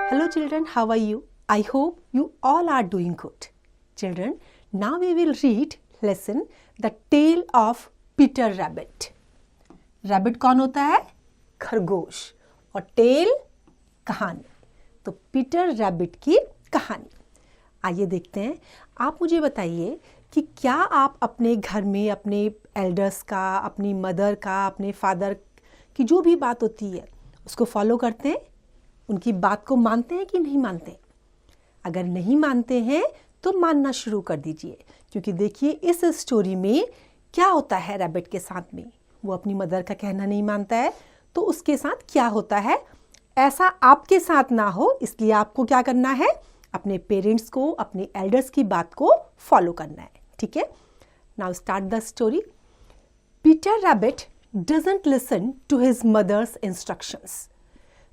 Hello children, how are you? I hope you all are doing good. Children, now we will read lesson The Tale of Peter Rabbit. Rabbit कौन होता है? खरगोश. और tell कहानी. तो Peter rabbit की कहानी. आइए देखते हैं. आप मुझे बताइए कि क्या आप अपने घर में अपने एल्डर्स का, अपनी मदर का, अपने फादर की जो भी बात होती है उसको फॉलो करते हैं? उनकी बात को मानते हैं कि नहीं मानते? अगर नहीं मानते हैं तो मानना शुरू कर दीजिए, क्योंकि देखिए इस स्टोरी में क्या होता है रैबिट के साथ में. वो अपनी मदर का कहना नहीं मानता है, तो उसके साथ क्या होता है. ऐसा आपके साथ ना हो, इसलिए आपको क्या करना है, अपने पेरेंट्स को, अपने एल्डर्स की बात को फॉलो करना है. ठीक है. Now start the story. Peter rabbit doesn't listen to his mother's instructions.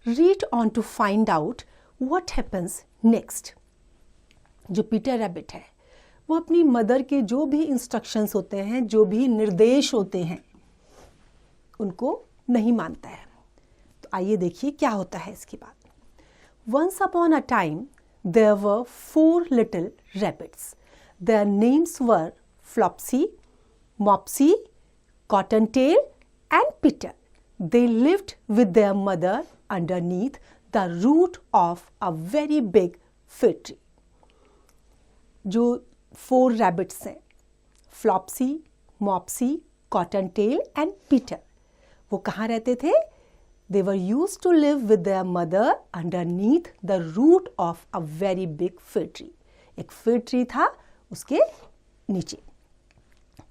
Read on to find out what happens next. जो पीटर रैबिट है वो अपनी मदर के जो भी इंस्ट्रक्शंस होते हैं, जो भी निर्देश होते हैं, उनको नहीं मानता है. तो आइए देखिए क्या होता है इसके बाद. Once upon a time there were 4 little rabbits. Their names were Flopsy, Mopsy, Cottontail and Peter. They lived with their mother underneath the root of a very big fir tree. जो 4 rabbits हैं, Flopsy, Mopsy, Cottontail and Peter, वो कहाँ रहते थे? They were used to live with their mother underneath the root of a very big fir tree. एक fir tree था, उसके नीचे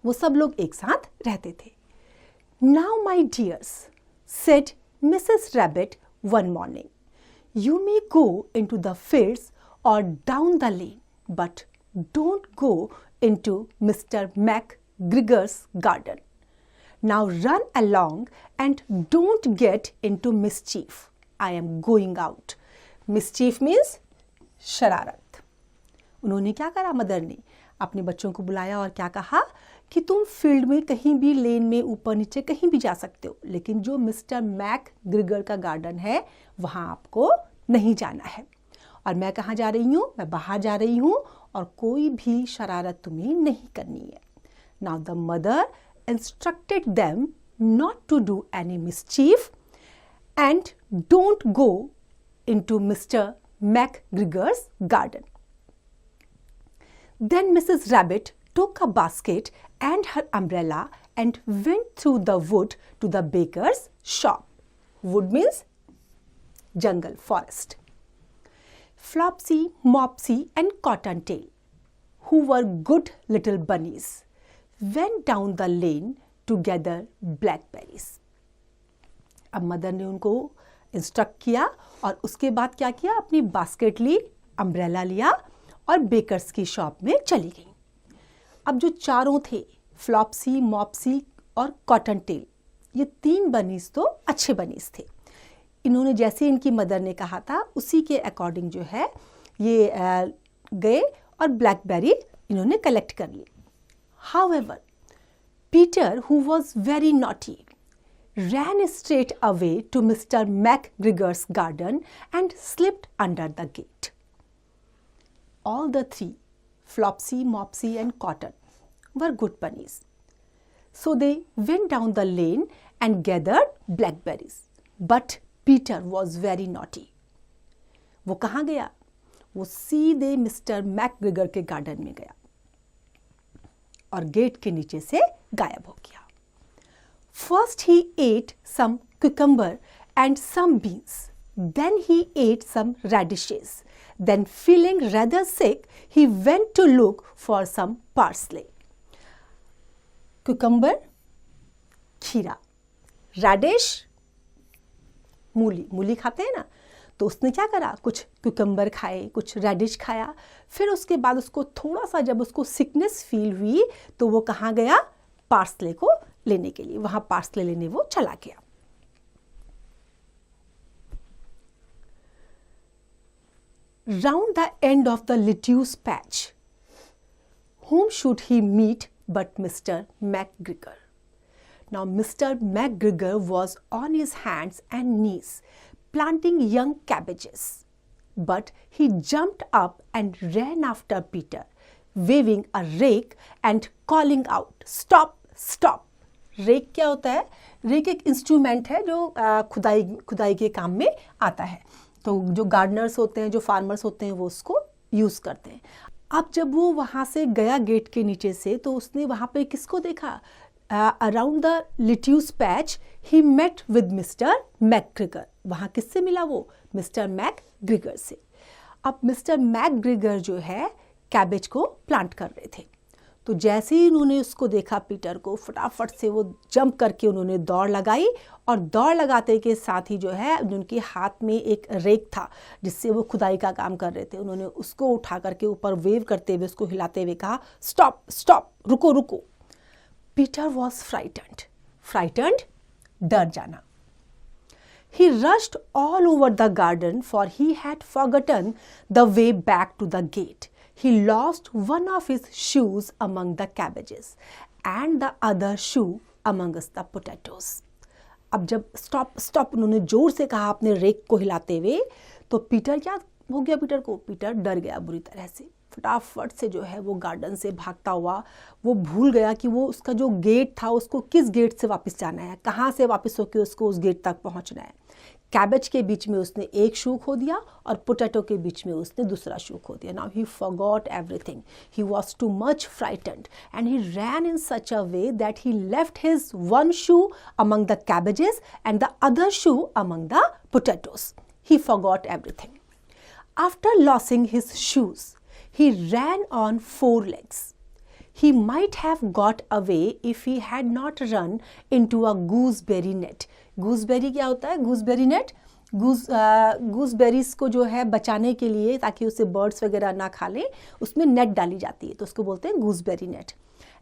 वो सब लोग एक साथ रहते थे. Now my dears, said Mrs. Rabbit one morning, you may go into the fields or down the lane, but don't go into Mr. McGregor's garden. Now run along and don't get into mischief. I am going out. Mischief means शरारत. उन्होंने क्या करा, mother ने अपने बच्चों को बुलाया और क्या कहा कि तुम फील्ड में कहीं भी, लेन में, ऊपर नीचे कहीं भी जा सकते हो, लेकिन जो मिस्टर मैकग्रिगर का गार्डन है वहाँ आपको नहीं जाना है. और मैं कहाँ जा रही हूँ? मैं बाहर जा रही हूँ और कोई भी शरारत तुम्हें नहीं करनी है. Now the mother instructed them not to do any mischief and don't go into mister McGregor's garden. Then Mrs. Rabbit took a basket and her umbrella and went through the wood to the baker's shop. Wood means jungle, forest. Flopsy, Mopsy and Cottontail, who were good little bunnies, went down the lane to gather blackberries. अब mother ने उनको instruct किया और उसके बाद क्या किया, अपनी बास्केट ली, अम्ब्रेला लिया और बेकर्स की शॉप में चली गई. अब जो चारों थे, फ्लॉप्सी, मॉप्सी और कॉटनटेल, ये 3 बनीज तो अच्छे बनीज थे. इन्होंने जैसे इनकी मदर ने कहा था उसी के अकॉर्डिंग जो है ये गए और ब्लैकबेरी इन्होंने कलेक्ट कर ली. However, Peter, who was very naughty, ran straight away to Mr. McGregor's garden and slipped under the gate. All the 3, Flopsy, Mopsy and Cotton, were good bunnies. So they went down the lane and gathered blackberries. But Peter was very naughty. वो कहाँ गया? वो सीधे mister मैकग्रिगर के garden में गया और gate के नीचे से गायब हो गया. First he ate some cucumber and some beans. Then he ate some radishes. Then feeling rather sick, he went to look for some parsley. Cucumber, खीरा, radish, मूली. मूली खाते हैं ना, तो उसने क्या करा, कुछ cucumber खाए, कुछ radish खाया. फिर उसके बाद उसको थोड़ा सा जब उसको सिकनेस फील हुई तो वो कहाँ गया, पार्सले को लेने के लिए. वहाँ पार्सले लेने वो चला गया. Round the end of the lettuce patch, whom should he meet but Mr. McGregor? Now Mr. McGregor was on his hands and knees planting young cabbages. but he jumped up and ran after Peter, waving a rake and calling out, "Stop, stop!" Rake क्या होता है? Rake एक instrument है जो खुदाई के काम में आता है। तो जो गार्डनर्स होते हैं, जो फार्मर्स होते हैं, वो उसको यूज़ करते हैं। अब जब वो वहाँ से गया गेट के नीचे से, तो उसने वहाँ पे किसको देखा? Around the lettuce patch he met with mister McGregor. वहाँ किससे मिला वो? मिस्टर मैकग्रिगर से। अब मिस्टर मैकग्रिगर जो है कैबेज को प्लांट कर रहे थे। तो जैसे ही उन्होंने उसको देखा पीटर को, फटाफट से वो जंप करके उन्होंने दौड़ लगाई, और दौड़ लगाते के साथ ही जो है उनके हाथ में एक रेक था जिससे वो खुदाई का काम कर रहे थे। उन्होंने उसको उठा करके ऊपर वेव करते हुए, उसको हिलाते हुए कहा, "स्टॉप, स्टॉप, रुको, रुको." पीटर वॉज फ्राइटेंड, डर जाना। He rushed all over the garden, for he had forgotten the way back to the gate. He lost one of his shoes among the cabbages and the other shoe amongst the potatoes. अब जब stop stop उन्होंने जोर से कहा अपने rake को हिलाते हुए, तो पीटर क्या हो गया? पीटर को, पीटर डर गया बुरी तरह से। फटाफट से जो है वो गार्डन से भागता हुआ, वो भूल गया कि वो उसका जो गेट था उसको किस गेट से वापस जाना है, कहाँ से वापस होकर उसको उस गेट तक पहुँचना है। कैबेज के बीच में उसने एक शू खो दिया और पोटैटो के बीच में उसने दूसरा शू खो दिया। Now he forgot everything, he was too much frightened and he ran in such a way that he left his one shoe among the cabbages and the other shoe among the potatoes. He forgot everything. After losing his shoes, he ran on 4 legs. He might have got away if he had not run into a gooseberry net. Gooseberry क्या होता है? Gooseberry net. Gooseberries को जो है बचाने के लिए, ताकि उसे birds वगैरह ना खा लें, उसमें नेट डाली जाती है, तो उसको बोलते हैं gooseberry net.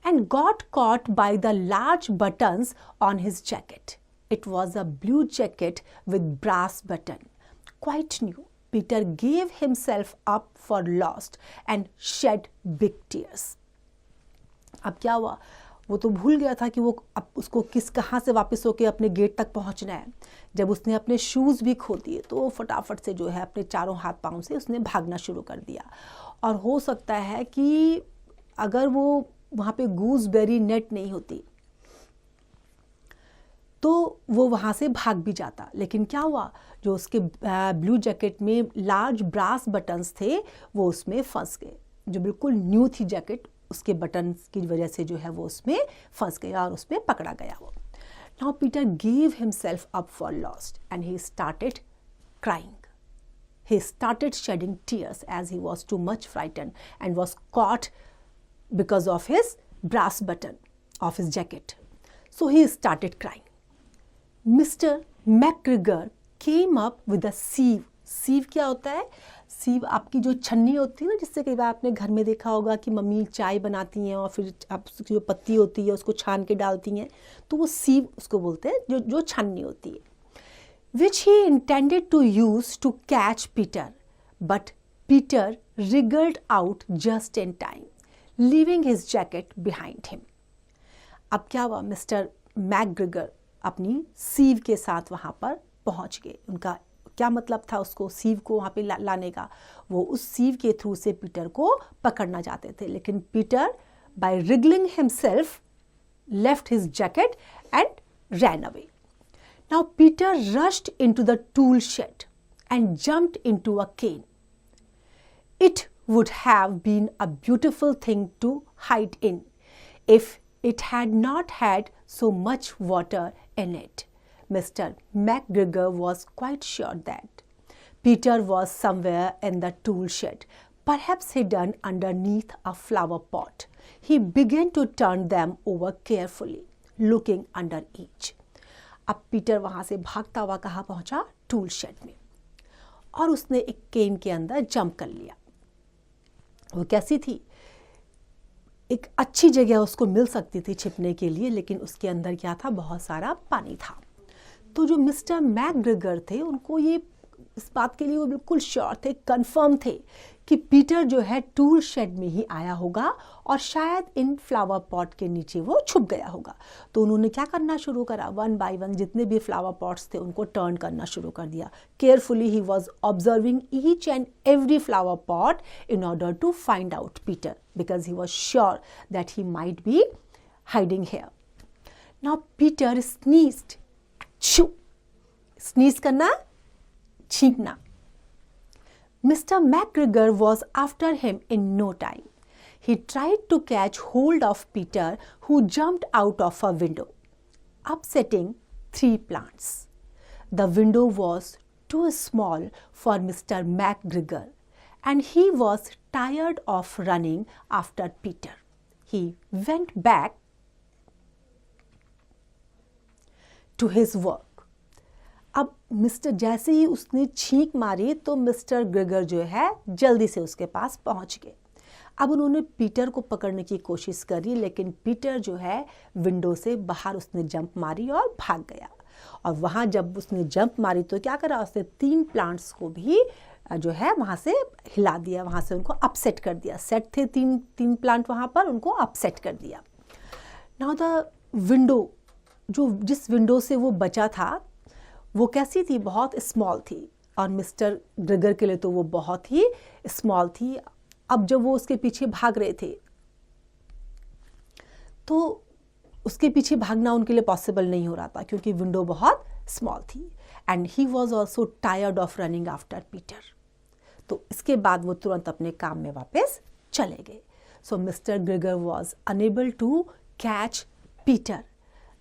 And got caught by the large buttons on his jacket. It was a blue jacket with brass button, quite new. Peter gave himself up for lost and shed big tears. अब क्या हुआ? वो तो भूल गया था कि वो अब उसको कहाँ से वापस होके अपने गेट तक पहुंचना है। जब उसने अपने शूज़ भी खो दिए, तो वो फटाफट से जो है अपने चारों हाथ पाँव से उसने भागना शुरू कर दिया। और हो सकता है कि अगर वो वहाँ पे गूसबेरी नेट नहीं होती तो वो वहाँ से भाग भी जाता। लेकिन क्या हुआ? जो उसके ब्लू जैकेट में लार्ज ब्रास बटन्स थे, वो उसमें फंस गए। जो बिल्कुल न्यू थी जैकेट, उसके बटन्स की वजह से जो है वो उसमें फंस गया और उसमें पकड़ा गया वो। Now Peter gave himself up for lost and he started crying. He started shedding tears as he was too much frightened and was caught because of his brass button of his jacket. So he started crying. Mr. McGregor came up with a sieve. सीव क्या होता है? सीव आपकी जो छन्नी होती है ना, जिससे कई बार आपने घर में देखा होगा कि मम्मी चाय बनाती हैं और फिर आप उसकी जो पत्ती होती है उसको छान के डालती हैं, तो वो सीव उसको बोलते हैं, जो छन्नी होती है. Which he intended to use to catch Peter, but Peter wriggled out just in time, leaving his jacket behind him. अब क्या हुआ? मिस्टर मैकग्रेगर अपनी सीव के साथ वहाँ पर पहुँच गए. उनका क्या मतलब था उसको सीव को वहाँ पे लाने का? वो उस सीव के थ्रू से पीटर को पकड़ना चाहते थे, लेकिन Peter by wriggling himself left his jacket and ran away. Now Peter rushed into the tool shed and jumped into a cane. It would have been a beautiful thing to hide in if it had not had so much water in it. Mr. McGregor was quite sure that Peter was somewhere in the tool shed, perhaps hidden underneath a flower pot. He began to turn them over carefully, looking under each. अब Peter वहाँ से भागता हुआ कहाँ पहुँचा? Tool shade में, और उसने एक केन के अंदर जंप कर लिया. वो कैसी थी? एक अच्छी जगह उसको मिल सकती थी छिपने के लिए, लेकिन उसके अंदर क्या था? बहुत सारा पानी था. तो जो मिस्टर मैकग्रेगर थे, उनको ये इस बात के लिए वो बिल्कुल श्योर थे, कंफर्म थे कि पीटर जो है टूल शेड में ही आया होगा और शायद इन फ्लावर पॉट के नीचे वो छुप गया होगा। तो उन्होंने क्या करना शुरू करा, वन बाय वन जितने भी फ्लावर पॉट्स थे उनको टर्न करना शुरू कर दिया। Carefully he was observing each and every flower pot in order to find out Peter because he was sure that he might be hiding here. Now Peter sneezed, sneeze करना, छींकना। Mr. McGregor was after him in no time. He tried to catch hold of Peter, who jumped out of a window, upsetting 3 plants. The window was too small for Mr. McGregor, and he was tired of running after Peter. He went back to his work. अब mister जैसे ही उसने छींक मारी तो mister Gregor जो है जल्दी से उसके पास पहुंच गए। अब उन्होंने पीटर को पकड़ने की कोशिश करी, लेकिन पीटर जो है विंडो से बाहर उसने जंप मारी और भाग गया। और वहाँ जब उसने जंप मारी तो क्या करा, उसने 3 प्लांट्स को भी जो है वहाँ से हिला दिया, वहाँ से उनको अपसेट कर दिया। सेट थे 3 प्लांट वहाँ पर, उनको अपसेट कर दिया। नाउ द विंडो, जो जिस विंडो से वो बचा था वो कैसी थी, बहुत स्मॉल थी, और मिस्टर ग्रेगर के लिए तो वो बहुत ही स्मॉल थी। अब जब वो उसके पीछे भाग रहे थे तो उसके पीछे भागना उनके लिए पॉसिबल नहीं हो रहा था क्योंकि विंडो बहुत स्मॉल थी। And he was also tired of running after Peter. तो इसके बाद वो तुरंत अपने काम में वापस चले गए। So mister Gregor was unable to catch Peter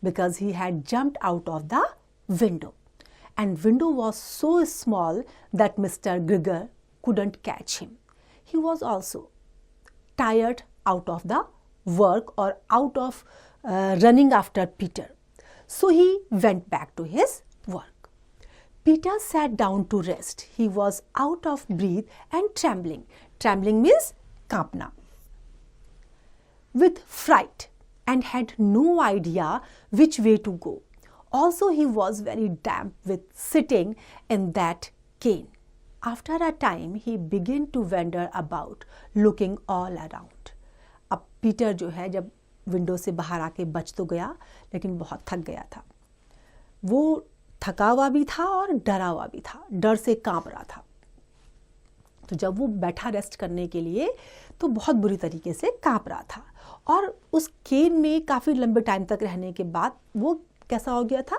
because he had jumped out of the window, and window was so small that Mr. Grigger couldn't catch him. He was also tired out of the work or out of running after Peter. So he went back to his work. Peter sat down to rest. He was out of breath and trembling. Trembling means kampna. With fright and had no idea which way to go. Also, he was very damp with sitting in that cane. After a time, he began to wander about, looking all around. अब Peter जो है जब window से बाहर आके बच तो गया, लेकिन बहुत थक गया था। वो थका हुआ भी था और डरा हुआ भी था, डर से कांप रहा था। तो जब वो बैठा रेस्ट करने के लिए तो बहुत बुरी तरीके से कांप रहा था, और उस केन में काफ़ी लंबे टाइम तक रहने के बाद वो कैसा हो गया था,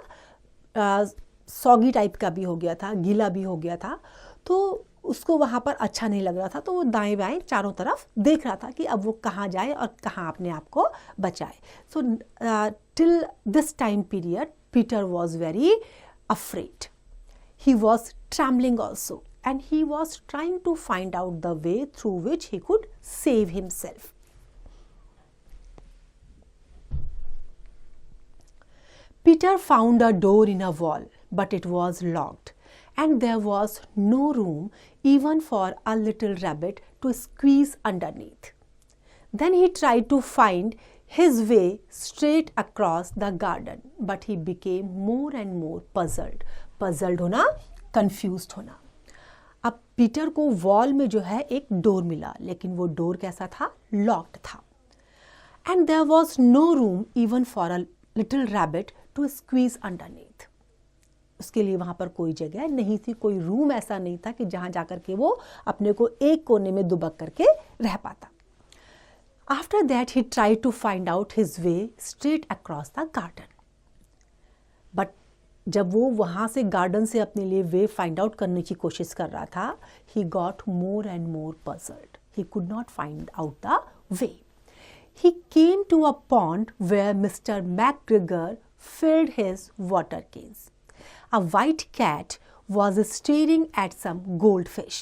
सॉगी टाइप का भी हो गया था, गीला भी हो गया था। तो उसको वहाँ पर अच्छा नहीं लग रहा था, तो वो दाएं बाएं चारों तरफ देख रहा था कि अब वो कहाँ जाए और कहाँ अपने आप को बचाए। So till this time period Peter was very afraid. He was trembling also and he was trying to find out the way through which he could save himself. Peter found a door in a wall, but it was locked, and there was no room even for a little rabbit to squeeze underneath. Then he tried to find his way straight across the garden, but he became more and more puzzled. Puzzled होना, confused होना। अब Peter को wall में जो है एक door मिला, लेकिन वो डोर कैसा था, लॉक्ड था। And there was no room even for a little rabbit to squeeze underneath. उसके लिए वहाँ पर कोई जगह नहीं थी, कोई रूम ऐसा नहीं था कि जहाँ जाकर के वो अपने को एक कोने में दुबक करके रह पाता। After that he tried to find out his way straight across the garden. But जब वो वहाँ से गार्डन से अपने लिए वे फाइंड आउट करने की कोशिश कर रहा था, he got more and more puzzled. He could not find out the way. He came to a pond where Mr. McGregor filled his water cans. A white cat was staring at some goldfish.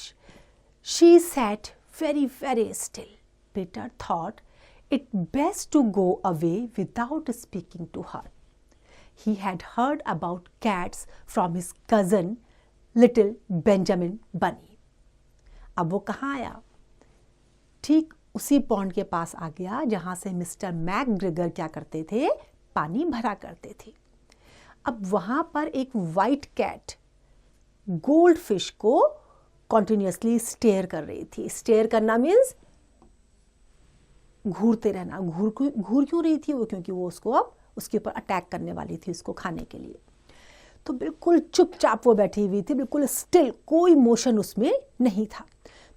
She sat very, very still. Peter thought it best to go away without speaking to her. He had heard about cats from his cousin, little Benjamin Bunny. अब वो कहाँ आया? ठीक उसी pond के पास आ गया जहाँ से मिस्टर मैकग्रेगर क्या करते थे, पानी भरा करते थे। अब वहाँ पर एक वाइट कैट गोल्ड फिश को कॉन्टिन्यूसली स्टेयर कर रही थी। स्टेयर करना मीन्स घूरते रहना। घूर क्यों रही थी वो? क्योंकि वो उसको अब उसके ऊपर अटैक करने वाली थी, उसको खाने के लिए। तो बिल्कुल चुपचाप वो बैठी हुई थी, बिल्कुल स्टिल, कोई मोशन उसमें नहीं था।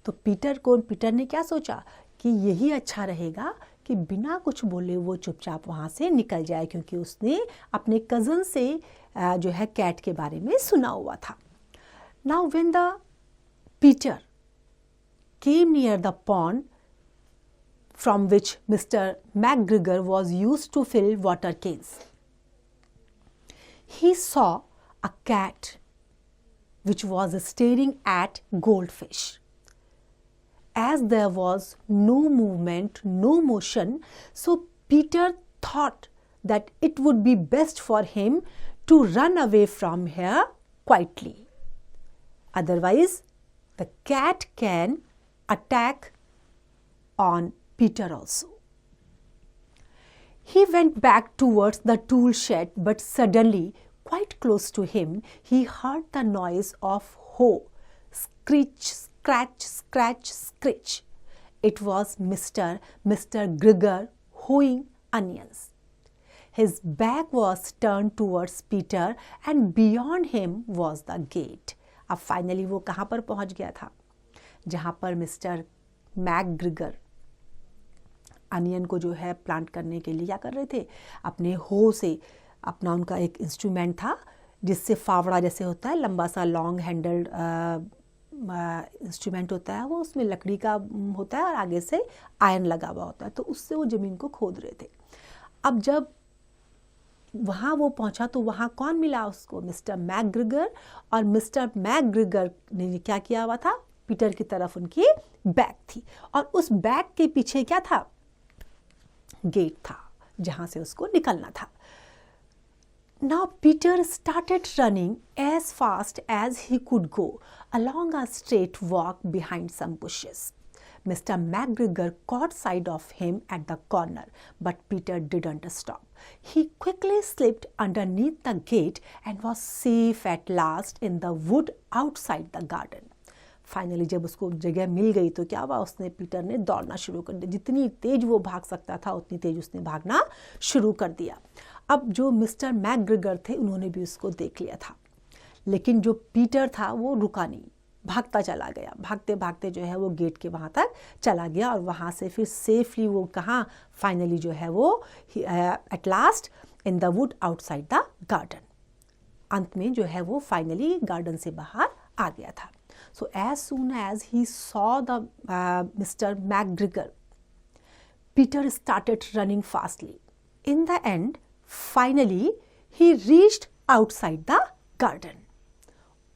तो पीटर ने क्या सोचा कि यही अच्छा रहेगा कि बिना कुछ बोले वो चुपचाप वहाँ से निकल जाए, क्योंकि उसने अपने कज़न से जो है कैट के बारे में सुना हुआ था। Now when the Peter came near the pond from which Mr. McGregor was used to fill water cans, he saw a cat which was staring at goldfish. As there was no movement, no motion, so Peter thought that it would be best for him to run away from here quietly. Otherwise, the cat can attack on Peter also. He went back towards the tool shed, but suddenly, quite close to him, he heard the noise of hoe. Screech, scratch, scratch, screech. It was Mr. Gregor hoeing onions. His back was turned towards Peter and beyond him was the gate. अब finally वो कहाँ पर पहुँच गया था? जहाँ पर mister मैकग्रिगर onion को जो है प्लांट करने के लिए क्या कर रहे थे? अपने हो से, अपना उनका एक इंस्ट्रूमेंट था जिससे फावड़ा जैसे होता है, लंबा सा लॉन्ग हैंडल्ड इंस्ट्रूमेंट होता है, वो उसमें लकड़ी का होता है और आगे से आयरन लगा हुआ होता है, तो उससे वो ज़मीन को खोद रहे थे। अब जब वहाँ वो पहुँचा तो वहाँ कौन मिला उसको? मिस्टर मैकग्रिगर। और मिस्टर मैकग्रिगर ने क्या किया हुआ था? पीटर की तरफ उनकी बैग थी और उस बैग के पीछे क्या था? गेट था जहाँ से उसको निकलना था। Now Peter started running as fast as he could go along a straight walk behind some bushes. Mr. McGregor caught sight of him at the corner, but Peter didn't stop. He quickly slipped underneath the gate and was safe at last in the wood outside the garden. Finally जब उसको जगह मिल गई तो क्या हुआ? Peter ने दौड़ना शुरू कर दिया। जितनी तेज वो भाग सकता था उतनी तेज उसने भागना शुरू कर दिया। अब जो मिस्टर मैकग्रिगर थे उन्होंने भी उसको देख लिया था, लेकिन जो पीटर था वो रुका नहीं, भागता चला गया। भागते भागते जो है वो गेट के वहाँ तक चला गया और वहाँ से फिर सेफली वो कहाँ फाइनली जो है वो at last in the wood outside the garden. अंत में जो है वो फाइनली गार्डन से बाहर आ गया था। So as soon as he saw the Mr. McGregor, Peter started running fastly. In the end, finally, he reached outside the garden.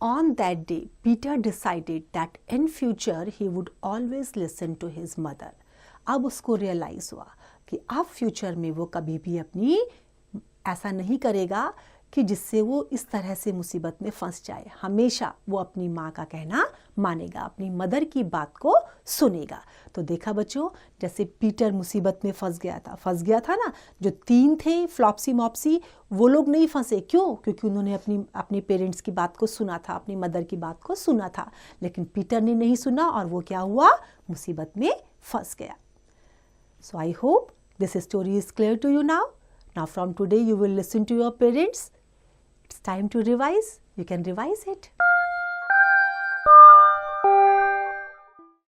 On that day, Peter decided that in future he would always listen to his mother. अब उसको realize हुआ कि अब future में वो कभी भी अपनी ऐसा नहीं करेगा कि जिससे वो इस तरह से मुसीबत में फंस जाए। हमेशा वो अपनी माँ का कहना मानेगा, अपनी मदर की बात को सुनेगा। तो देखा बच्चों, जैसे पीटर मुसीबत में फंस गया था ना, जो 3 थे फ्लॉप्सी मॉप्सी, वो लोग नहीं फंसे। क्यों? क्योंकि उन्होंने अपने पेरेंट्स की बात को सुना था, अपनी मदर की बात को सुना था, लेकिन पीटर ने नहीं सुना और वो क्या हुआ? मुसीबत में फंस गया। So I hope this story is clear to you now. Now from today you will listen to your parents. It's time to revise. You can revise it.